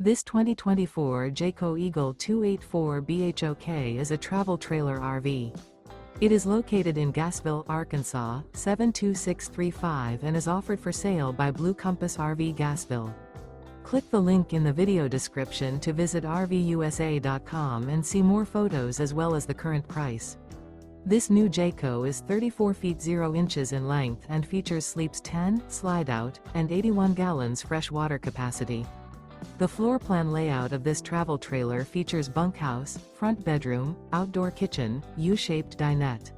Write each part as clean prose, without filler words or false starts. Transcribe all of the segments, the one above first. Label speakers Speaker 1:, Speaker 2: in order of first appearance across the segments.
Speaker 1: This 2024 Jayco Eagle 284 BHOK is a travel trailer RV. It is located in Gassville, Arkansas, 72635 and is offered for sale by Blue Compass RV Gassville. Click the link in the video description to visit RVUSA.com and see more photos as well as the current price. This new Jayco is 34 feet 0 inches in length and features sleeps 10, Slideout, and 81 gallons fresh water capacity. The floor plan layout of this travel trailer features bunkhouse, front bedroom, outdoor kitchen, U-shaped dinette.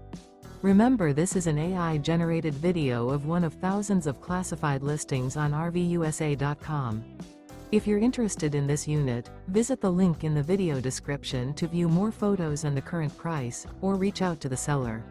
Speaker 1: Remember, this is an AI-generated video of one of thousands of classified listings on RVUSA.com. If you're interested in this unit, visit the link in the video description to view more photos and the current price, or reach out to the seller.